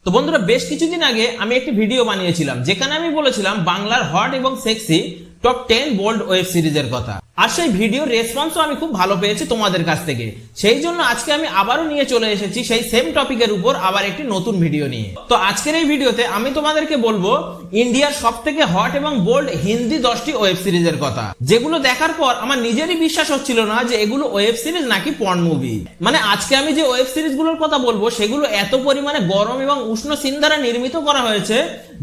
তো বন্ধুরা, বেশ কিছুদিন আগে আমি একটি ভিডিও বানিয়েছিলাম যেখানে আমি বলেছিলাম বাংলার হট এবং সেক্সি টপ 10 বোল্ড ওয়েব সিরিজের কথা। আর সেই ভিডিওর রেসপন্সও আমি খুব ভালো পেয়েছি তোমাদের কাছ থেকে। সেই জন্য আজকে আমি আবারও নিয়ে চলে এসেছি সেই সেম টপিকের উপর আবার একটি নতুন ভিডিও নিয়ে। তো আজকের এই ভিডিওতে আমি তোমাদেরকে বলবো ইন্ডিয়ার সব থেকে হট এবং বোল্ড হিন্দি 10টি ওয়েব সিরিজের কথা, যেগুলো দেখার পর আমার নিজেরই বিশ্বাস হচ্ছিল না যে এগুলো ওয়েব সিরিজ নাকি পর্ন মুভি। মানে আজকে আমি যে ওয়েব সিরিজগুলোর কথা বলবো সেগুলো এত পরিমাণে গরম এবং উষ্ণ সিন দ্বারা নির্মিত করা হয়েছে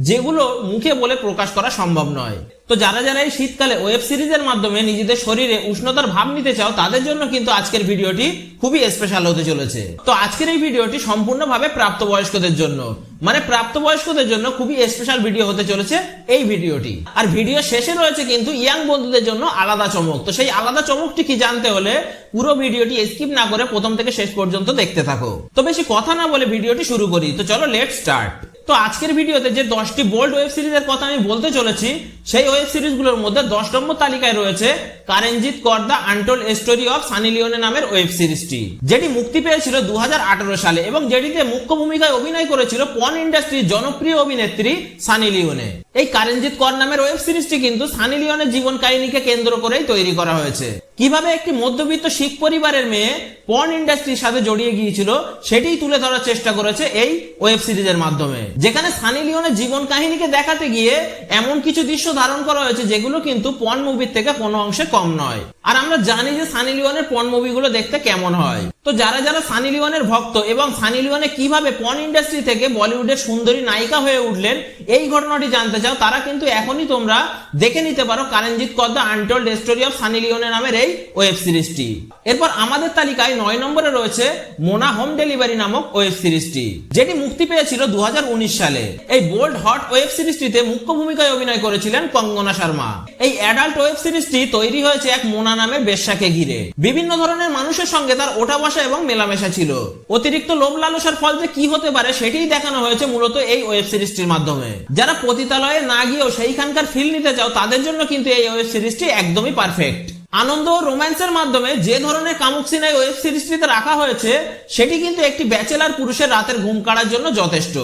যেগুলো মুখে বলে প্রকাশ করা সম্ভব নয়। তো যারা যারা এই শীতকালে ওয়েব সিরিজের মাধ্যমে নিজেদের শরীরে উষ্ণতার ভাব নিতে চাও তাদের জন্য কিন্তু আজকের ভিডিওটি খুবই স্পেশাল হতে চলেছে। তো আজকের এই ভিডিওটি সম্পূর্ণভাবে প্রাপ্তবয়স্কদের জন্য, মানে প্রাপ্তবয়স্কদের জন্য খুবই স্পেশাল ভিডিও হতে চলেছে এই ভিডিওটি। আর ভিডিও শেষে রয়েছে কিন্তু ইয়াং বন্ধুদের জন্য আলাদা চমক। তো সেই আলাদা চমকটি কি জানতে হলে পুরো ভিডিওটি স্কিপ না করে প্রথম থেকে শেষ পর্যন্ত দেখতে থাকো। তো বেশি কথা না বলে ভিডিওটি শুরু করি। তো চলো লেটস স্টার্ট। তো আজকের ভিডিওতে যে 10টি বোল্ড ওয়েব সিরিজের কথা আমি বলতে চলেছি সেই ওয়েব সিরিজগুলোর মধ্যে 10 নম্বর তালিকায় রয়েছে কারেনজিৎ কর the untold story of Sunny Leone নামের ওয়েব সিরিজটি, যেটি মুক্তি পেয়েছিল 2018 সালে এবং যেটিতে মুখ্য ভূমিকায় অভিনয় করেছিল পর্ন ইন্ডাস্ট্রির জনপ্রিয় অভিনেত্রী সানি লিওনে। এই কারেনজিৎ কর নামের ওয়েব সিরিজটি কিন্তু সানি লিওনের জীবন কাহিনীকে কেন্দ্র করেই তৈরি করা হয়েছে। কিভাবে একটি মধ্যবিত্ত শিখ পরিবারের মেয়ে পর্ন ইন্ডাস্ট্রির সাথে জড়িয়ে গিয়েছিল সেটাই তুলে ধরার চেষ্টা করেছে এই ওয়েব সিরিজের মাধ্যমে, যেখানে সানি লিওনের জীবন কাহিনীকে দেখাতে গিয়ে এমন কিছু দৃশ্য ধারণ করা হয়েছে যেগুলো কিন্তু পর্ন মুভির থেকে কোনো অংশে কম নয়। আর আমরা জানি যে সানি লিওনের পর্ন মুভিগুলো দেখতে কেমন হয়। তো যারা যারা সানি লিওনের ভক্ত এবং সানি লিওনে কিভাবে পর্ন ইন্ডাস্ট্রি থেকে বলিউডের সুন্দরী নায়িকা হয়ে উঠলেন এই ঘটনাটি জানতে চাও, তারা কিন্তু এখনই তোমরা দেখে নিতে পারো কারেনজিৎ কর the untold story of Sunny Leone নামের এই ওয়েব সিরিজটি। এরপর আমাদের তালিকায় 9 নম্বরে রয়েছে মোনা হোম ডেলিভারি নামক ওয়েব সিরিজটি, যেটি মুক্তি পেয়েছিল 2019 সালে। এই বোল্ড হট ওয়েব সিরিজটিতে মুখ্য ভূমিকায় অভিনয় করেছিলেন কঙ্গনা শর্মা। এই অ্যাডাল্ট ওয়েব সিরিজটি তৈরি হয়েছে এক মোনা নামের বেশ্যাকে ঘিরে। বিভিন্ন ধরনের মানুষের সঙ্গে তার ওঠা বসা এবং মেলামেশা ছিল। অতিরিক্ত লোভ লালসার ফল যে কি হতে পারে সেটাই দেখানো হয়েছে মূলত এই ওয়েব সিরিজটির মাধ্যমে। যারা পতিতালয়ে না গিয়েও সেইখানকার ফিল নিতে চাও তাদের জন্য কিন্তু এই ওয়েব সিরিজটি একদমই পারফেক্ট। আনন্দ ও রোম্যান্সের মাধ্যমে যে ধরনের কামুক সিন এই ওয়েব সিরিজটিতে রাখা হয়েছে সেটি কিন্তু একটি ব্যাচেলার পুরুষের রাতের ঘুম কাটার জন্য যথেষ্ট।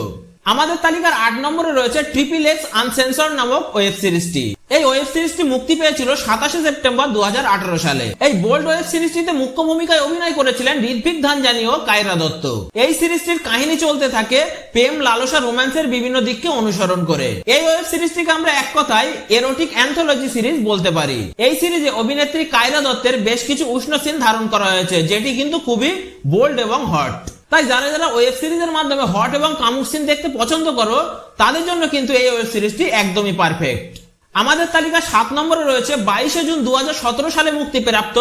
আমাদের তালিকার 8 নম্বরে রয়েছে ট্রিপল এক্স আনসেন্সর্ড নামক ওয়েব সিরিজটি। এই ওয়েব সিরিজটি মুক্তি পেয়েছিল 27 সেপ্টেম্বর 2018 সালে। এই বোল্ড ওয়েব সিরিজটিতে মুখ্য ভূমিকায় অভিনয় করেছিলেন ঋত্বিক ধানজানি ও কায়রা দত্ত। এই সিরিজটির কাহিনী চলতে থাকে প্রেম, লালসা, রোম্যান্সের বিভিন্ন দিককে অনুসরণ করে। এই ওয়েব সিরিজটিকে আমরা এক কথায় এরোটিক অ্যান্থোলজি সিরিজ বলতে পারি। এই সিরিজে অভিনেত্রী কায়রা দত্তের বেশ কিছু উষ্ণ সিন ধারণ করা হয়েছে, যেটি কিন্তু খুবই বোল্ড এবং হট। তাই যারা যারা ওয়েব সিরিজের মাধ্যমে হট এবং কামুক সিন দেখতে পছন্দ করো তাদের জন্য কিন্তু এই ওয়েব সিরিজটি একদমই পারফেক্ট। আমাদের তালিকা 7 নম্বরে রয়েছে 22 জুন 2017 সালে মুক্তিপ্রাপ্ত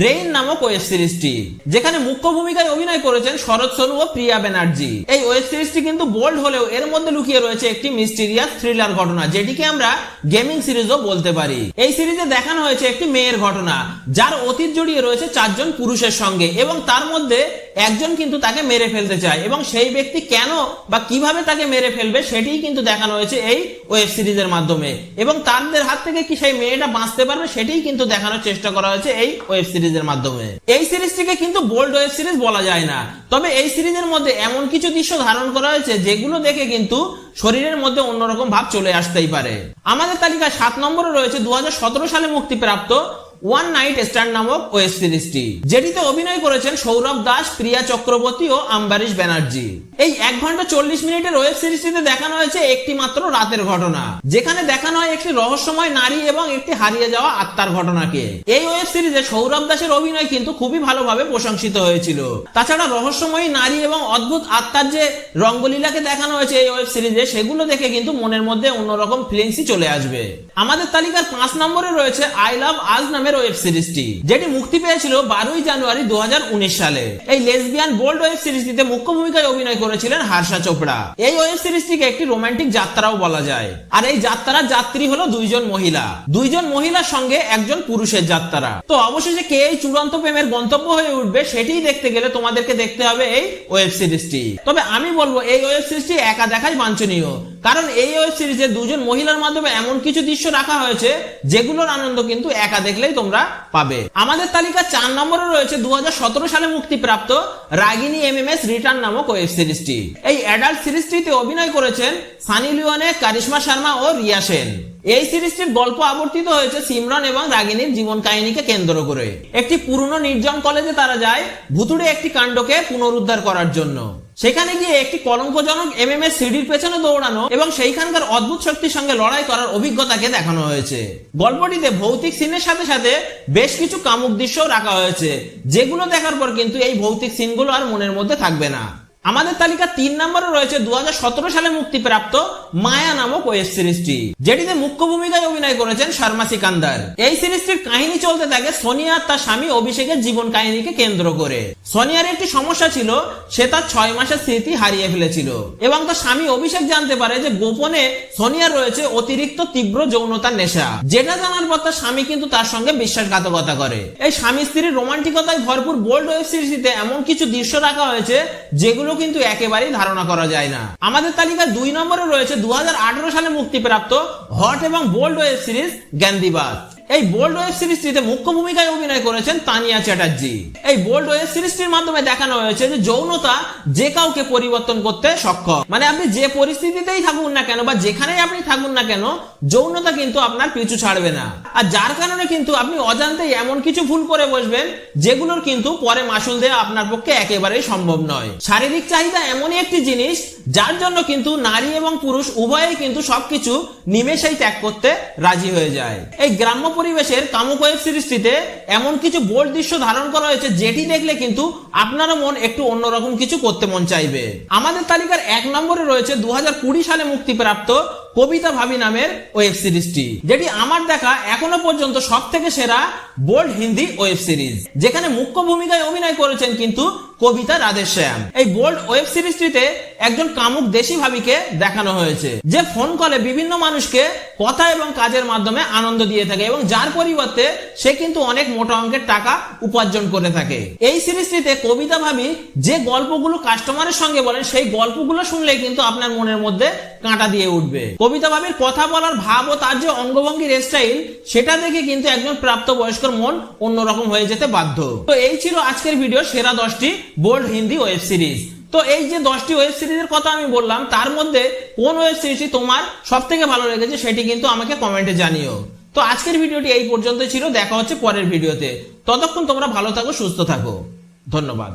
রেইন নামক ওয়েব সিরিজটি, যেখানে মুখ্য ভূমিকায় অভিনয় করেছেন শরৎ সোনু ও প্রিয়া ব্যানার্জি। এই ওয়েব সিরিজটি কিন্তু বোল্ড হলেও এর মধ্যে লুকিয়ে রয়েছে একটি মিস্টিরিয়াস থ্রিলার ঘটনা, যেটিকে আমরা গেমিং সিরিজও বলতে পারি। এই সিরিজে দেখানো হয়েছে একটি মেয়ের ঘটনা যার অতীত জড়িয়ে রয়েছে 4 জন পুরুষের সঙ্গে এবং তার মধ্যে একজন কিন্তু তাকে মেরে ফেলতে চায় এবং সেই ব্যক্তি কেন বা কিভাবে তাকে মেরে ফেলবে সেটাই কিন্তু দেখানো হয়েছে এই ওয়েব সিরিজের মাধ্যমে এবং তাদের হাত থেকে কি সেই মেয়েটা বাঁচতে পারবে সেটাই কিন্তু দেখানোর চেষ্টা করা হয়েছে এই ওয়েব সিরিজের মাধ্যমে। এই সিরিজটিকে কিন্তু বোল্ড ওয়েব সিরিজ বলা যায় না, তবে এই সিরিজের মধ্যে এমন কিছু দৃশ্য ধারণ করা হয়েছে যেগুলো দেখে কিন্তু শরীরের মধ্যে অন্যরকম ভাব চলে আসতেই পারে। আমাদের তালিকায় 7 নম্বরে রয়েছে 2017 সালে মুক্তিপ্রাপ্ত ওয়ান নাইট স্ট্যান্ড নামক ওয়েব সিরিজটি, যেটিতে অভিনয় করেছেন সৌরভ দাস, প্রিয়া চক্রবর্তী ও আম্বারিশ ব্যানার্জি। এই 1 ঘন্টা 40 মিনিটের ওয়েব সিরিজটিতে দেখানো হয়েছে একটি মাত্র রাতের ঘটনা, যেখানে দেখানো হয় একটি রহস্যময় নারী এবং একটি হারিয়ে যাওয়া আত্মার ঘটনাকে। এই ওয়েব সিরিজে সৌরভ দাসের অভিনয় কিন্তু খুবই ভালোভাবে প্রশংসিত হয়েছিল। তাছাড়া রহস্যময়ী নারী এবং অদ্ভুত আত্মার যে রঙ্গলীলাকে দেখানো হয়েছে এই ওয়েব সিরিজে সেগুলো দেখে কিন্তু মনের মধ্যে অন্যরকম ফিলিংসই চলে আসবে। আমাদের তালিকার 5 নম্বরে রয়েছে আই লাভ আজ নামের ওয়েব সিরিজটি, যেটি মুক্তি পেয়েছিল 12 জানুয়ারি 2019 সালে। এই লেসবিয়ান বোল্ড ওয়েব সিরিজটিতে মুখ্য ভূমিকায় অভিনয় করেছিলেন হর্ষা চোপড়া। এই ওয়েব সিরিজটিকে একটি রোমান্টিক যাত্রাও বলা যায়। আর এই যাত্রার যাত্রী হলো 2 জন মহিলা, 2 জন মহিলার সঙ্গে একজন পুরুষের যাত্রা। তো অবশেষে কে এই চূড়ান্ত প্রেমের গন্তব্য হয়ে উঠবে সেটাই দেখতে গেলে তোমাদেরকে দেখতে হবে এই ওয়েব সিরিজটি। তবে আমি বলবো এই ওয়েব সিরিজটি একা দেখাই বাঞ্ছনীয়, কারণ এই ওয়েব সিরিজে দুজন মহিলার মাধ্যমে এমন কিছু দৃশ্য রাখা হয়েছে যেগুলোর আনন্দ কিন্তু একা দেখলেই তোমরা পাবে। আমাদের তালিকা 4 নম্বরে রয়েছে 2017 সালে মুক্তিপ্রাপ্ত রাগিনী এমএমএস রিটার্ন নামক ওয়েব সিরিজটি। এই অ্যাডাল্ট সিরিজটিতে অভিনয় করেছেন সানি লিওনে, কারিশমা শর্মা ও রিয়া সেন। এই সিরিজটির গল্প আবর্তিত হয়েছে সিমরন এবং রাগিনীর জীবন কাহিনীকে কেন্দ্র করে। একটি পুরনো নির্জন কলেজে তারা যায় ভুতুড়ে একটি কাণ্ডকে পুনরুদ্ধার করার জন্য। সেখানে গিয়ে একটি কলঙ্কজনক এমএমএস সিডির পেছনে দৌড়ানো এবং সেইখানকার অদ্ভুত শক্তির সঙ্গে লড়াই করার অভিজ্ঞতাকে দেখানো হয়েছে। গল্পটিতে ভৌতিক সিনের সাথে সাথে বেশ কিছু কামুক দৃশ্যও রাখা হয়েছে, যেগুলো দেখার পর কিন্তু এই ভৌতিক সিনগুলো আর মনের মধ্যে থাকবে না। আমাদের তালিকা 3 নম্বরে রয়েছে 2017 সালে মুক্তিপ্রাপ্ত মায়া নামক ওয়েব সিরিজটি, যেটিতে মুখ্য ভূমিকায় অভিনয় করেছেন শর্মা সিকান্দার। এই সিরিজটির কাহিনী চলতে থাকে সোনিয়া আর তার স্বামী অভিষেকের জীবন কাহিনীকে কেন্দ্র করে। সোনিয়ার একটি সমস্যা ছিল, সে তার 6 মাসের স্মৃতি হারিয়ে ফেলেছিল এবং তার স্বামী অভিষেক জানতে পারে যে গোপনে সোনিয়ার রয়েছে অতিরিক্ত তীব্র যৌনতার নেশা, যেটা জানার পর তার স্বামী কিন্তু তার সঙ্গে বিশ্বাসঘাতকতা করে। এই স্বামী স্ত্রীর রোমান্টিকতায় ভরপুর বোল্ড ওয়েব সিরিজটিতে এমন কিছু দৃশ্য রাখা হয়েছে যেগুলো কিন্তু একেবারেই ধারণা করা যায় না। আমাদের তালিকায় 2 নম্বরে রয়েছে 2018 সালে মুক্তিপ্রাপ্ত হট এবং বোল্ড ওয়েব সিরিজ জ্ঞানদিবাস। এই বোল্ড ওয়েব সিরিজটিতে মুখ্য ভূমিকায় অভিনয় করেছেন তানিয়া চ্যাটার্জি। এই বোল্ড ওয়েব সিরিজটির মাধ্যমে দেখানো হয়েছে যে যৌনতা যে কাউকে পরিবর্তন করতে সক্ষম। মানে আপনি যে পরিস্থিতিতেই থাকুন না কেন বা যেখানেই আপনি থাকুন না কেন, যৌনতা কিন্তু আপনার পিছু ছাড়বে না। আর যার কারণে কিন্তু আপনি অজান্তেই এমন কিছু ভুল করে বসবেন যেগুলোর কিন্তু পরে মাসুল দেওয়া আপনার পক্ষে একেবারেই সম্ভব নয়। শারীরিক চাহিদা এমনই একটি জিনিস যার জন্য কিন্তু নারী এবং পুরুষ উভয়েই কিন্তু সবকিছু নিমেষেই ত্যাগ করতে রাজি হয়ে যায়। এই গ্রাম্য পরিবেশের কামুক ওয়েব সিরিজটিতে এমন কিছু বোল্ড দৃশ্য ধারণ করা হয়েছে যেটি দেখলে কিন্তু আপনারও মন একটু অন্যরকম কিছু করতে মন চাইবে। আমাদের তালিকার 1 নম্বরে রয়েছে 2020 সালে মুক্তিপ্রাপ্ত কবিতা ভাবি নামের ওয়েব সিরিজটি, যেটি আমার দেখা এখনো পর্যন্ত সব থেকে সেরা বোল্ড হিন্দি ওয়েব সিরিজ, যেখানে মুখ্য ভূমিকায় অভিনয় করেছেন কিন্তু কবিতা রাধেশ্যাম। এই বোল্ড ওয়েব সিরিজটিতে একজন কামুক দেশি ভাবিকে দেখানো হয়েছে, যে ফোন কলে বিভিন্ন মানুষকে কথা এবং কাজের মাধ্যমে আনন্দ দিয়ে থাকে এবং যার পরিবর্তে সে কিন্তু অনেক মোটা অঙ্কের টাকা উপার্জন করে থাকে। এই সিরিজটিতে কবিতা ভাবি যে গল্পগুলো কাস্টমারের সঙ্গে বলেন, সেই গল্পগুলো শুনলে কিন্তু আপনার মনের মধ্যে কাঁটা দিয়ে উঠবে। কবিতা ভাবির কথা বলার ভাব ও তার যে অঙ্গভঙ্গির স্টাইল, সেটা দেখে কিন্তু একজন প্রাপ্তবয়স্কর মন অন্যরকম হয়ে যেতে বাধ্য। তো এই ছিল আজকের ভিডিও সেরা 10টি বোল্ড হিন্দি ওয়েব সিরিজ। তো এই যে 10টি ওয়েব সিরিজের কথা আমি বললাম, তার মধ্যে কোন ওয়েব সিরিজটি তোমার সব থেকে ভালো লেগেছে সেটি কিন্তু আমাকে কমেন্টে জানিও। তো আজকের ভিডিওটি এই পর্যন্ত ছিল, দেখা হচ্ছে পরের ভিডিওতে। ততক্ষণ তোমরা ভালো থাকো, সুস্থ থাকো, ধন্যবাদ।